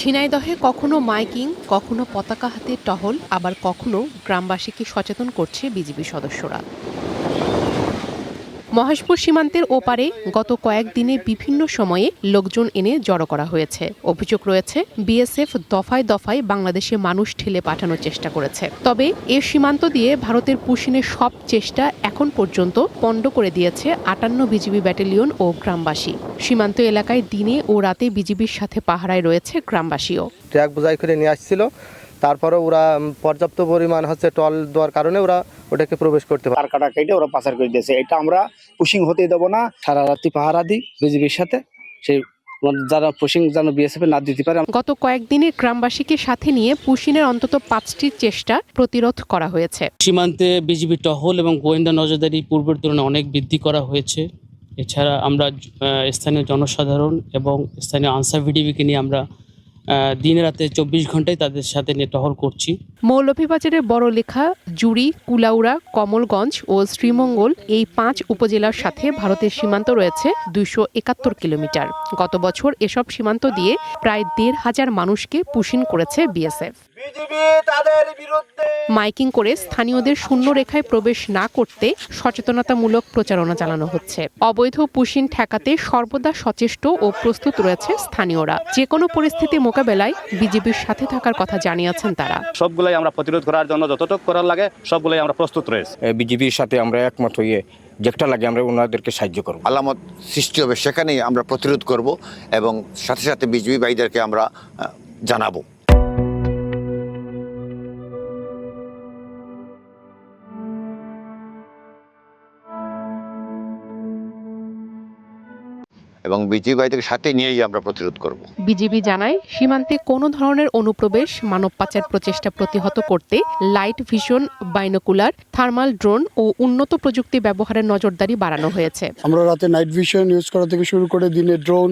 ঝিনাইদহে কখনো মাইকিং, কখনো পতাকা হাতে টহল, আবার কখনো গ্রামবাসীকে সচেতন করছে বিজিবি সদস্যরা। মহেশপুর সীমান্তের ওপারে গত কয়েকদিনে বিভিন্ন সময়ে লোকজন এনে জড়ো করা হয়েছে। অভিযোগ রয়েছে বিএসএফ দফায় দফায় বাংলাদেশে মানুষ ঠেলে পাঠানোর চেষ্টা করেছে। তবে এ সীমান্ত দিয়ে ভারতের পুশিনের সব চেষ্টা এখন পর্যন্ত পণ্ড করে দিয়েছে 58 বিজিবি ব্যাটালিয়ন ও গ্রামবাসী। সীমান্ত এলাকায় দিনে ও রাতে বিজিবির সাথে পাহারায় রয়েছে গ্রামবাসীও। ট্রাক বোঝাই করে নিয়ে আসছিল, তারপরে ওরা পর্যাপ্ত পরিমাণ টল দেওয়ার কারণে ওরা ওটাকে প্রবেশ করতে পারে। কাটা কেটে ওরা পাচার করে দিয়েছে। এটা আমরা পুশিং হতে দেবো না। সারা রাত্রি পাহারা দিই বিজিবির সাথে, সেই যারা পুশিং যেন বিএসএফ না দিতে পারে। গত কয়েকদিনে গ্রামবাসীকে সাথে নিয়ে পুশিনের অন্তত 5টির চেষ্টা প্রতিরোধ করা হয়েছে। সীমান্তে বিজিবি টহল এবং গোয়েন্দা নজরদারি পূর্বের তুলনায় অনেক বৃদ্ধি করা হয়েছে। এছাড়া আমরা স্থানীয় জনসাধারণ এবং স্থানীয় আনসার ভিডিবিকে নিয়ে আমরা দিনে রাতে 24 ঘন্টায় তাদের সাথে নিয়ে টহল করছি। মৌলভীবাজারের বড়লেখা, জুড়ি, কুলাউড়া, কমলগঞ্জ ও শ্রীমঙ্গল এই 5 উপজেলার সাথে ভারতের সীমান্ত রয়েছে 271 কিলোমিটার। গত বছর এসব সীমান্ত দিয়ে প্রায় 1,500 মানুষকে পুশিং করেছে বিএসএফ। মাইকিং করে স্থানীয়দের শূন্য রেখায় প্রবেশ না করতে সচেতনতামূলক প্রচারণা চালানো হচ্ছে। অবৈধ পুশিং ঠেকাতে সর্বদা সচেষ্ট ও প্রস্তুত রয়েছে স্থানীয়রা। যে কোনো পরিস্থিতি মোকাবেলায় বিজিবির সাথে থাকার কথা জানিয়েছেন তারা। সবগুলাই আমরা প্রতিরোধ করার জন্য যতটুকু করার লাগে সবগুলাই আমরা প্রস্তুত রয়েছে। বিজিবির সাথে আমরা একমত হয়ে যেটা লাগে আমরা ওনাদেরকে সাহায্য করব। আলামত সৃষ্টি হবে সেখানেই আমরা প্রতিরোধ করব এবং সাথে সাথে বিজিবি ভাইদেরকে আমরা জানাবো। এবং বিজিবি ভাইদের সাথে নিয়েই আমরা প্রতিরোধ করব। বিজিবি জানায়, সীমান্তে কোনো ধরনের অনুপ্রবেশ, মানব পাচার প্রচেষ্টা প্রতিহত করতে light vision, binocular, thermal drone ও উন্নত প্রযুক্তি ব্যবহারের নজরদারি বাড়ানো হয়েছে। আমরা রাতে নাইট ভিশন ইউজ করা থেকে শুরু করে দিনে ড্রোন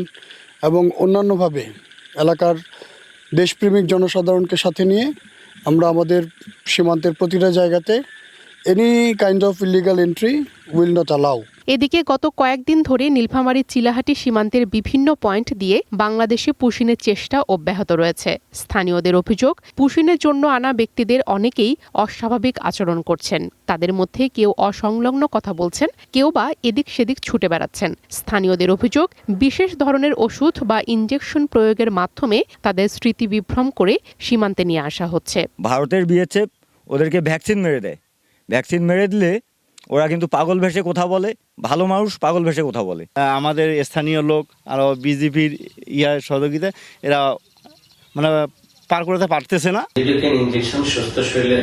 এবং অন্যান্যভাবে এলাকার দেশপ্রেমিক জনসাধারণকে সাথে নিয়ে আমরা আমাদের সীমান্তের প্রতিটা জায়গাতে any kind of illegal entry will not allow. এদিকে গত কয়েকদিন ধরে নীলফামারী চিলাহাটি সীমান্তের বিভিন্ন পয়েন্ট দিয়ে বাংলাদেশে পুশিনের চেষ্টা অব্যাহত রয়েছে। স্থানীয়দের অভিযোগ, পুশিনের জন্য আনা ব্যক্তিদের অনেকেই অস্বাভাবিক আচরণ করছেন। তাদের মধ্যে কেউ অসংলগ্ন কথা বলছেন, কেউ বা এদিক সেদিক ছুটে বেড়াচ্ছেন। স্থানীয়দের অভিযোগ, বিশেষ ধরনের ওষুধ বা ইনজেকশন প্রয়োগের মাধ্যমে তাদের স্মৃতি বিভ্রম করে সীমান্তে নিয়ে আসা হচ্ছে। ভারতের বিএসএফ ওদেরকে ভ্যাকসিন মেরে দেয়। ভ্যাকসিন মেরে দিলে ওরা কিন্তু পাগল ভেসে কথা বলে, ভালো মানুষ পাগল ভেসে কথা বলে। আমাদের স্থানীয় লোক আর বিজেপির সহযোগিতা এরা মানে পার করতে পারতেছে না। ইনজেকশন সুস্থ শরীরে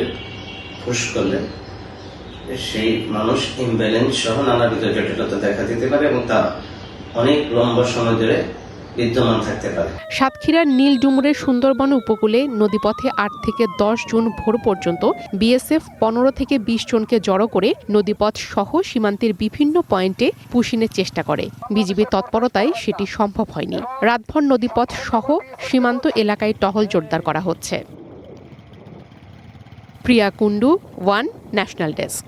পুশ করলে সেই মানুষ ইমব্যালেন্স সহ নানাবিধ জটিলতা দেখা দিতে পারে এবং তা অনেক লম্বা সময় ধরে বিদ্যমান থাকতে পারে। সাতক্ষীরার নীলডুমুরের সুন্দরবন উপকূলে নদীপথে 8 থেকে 10 জুন ভোর পর্যন্ত বিএসএফ 15 থেকে 20 জনকে জড়ো করে নদীপথ সহ সীমান্তের বিভিন্ন পয়েন্টে পুশিনের চেষ্টা করে। বিজিবির তৎপরতায় সেটি সম্ভব হয়নি। রাতভর নদীপথ সহ সীমান্ত এলাকায় টহল জোরদার করা হচ্ছে। প্রিয়া কুন্ডু, ওয়ান ন্যাশনাল ডেস্ক।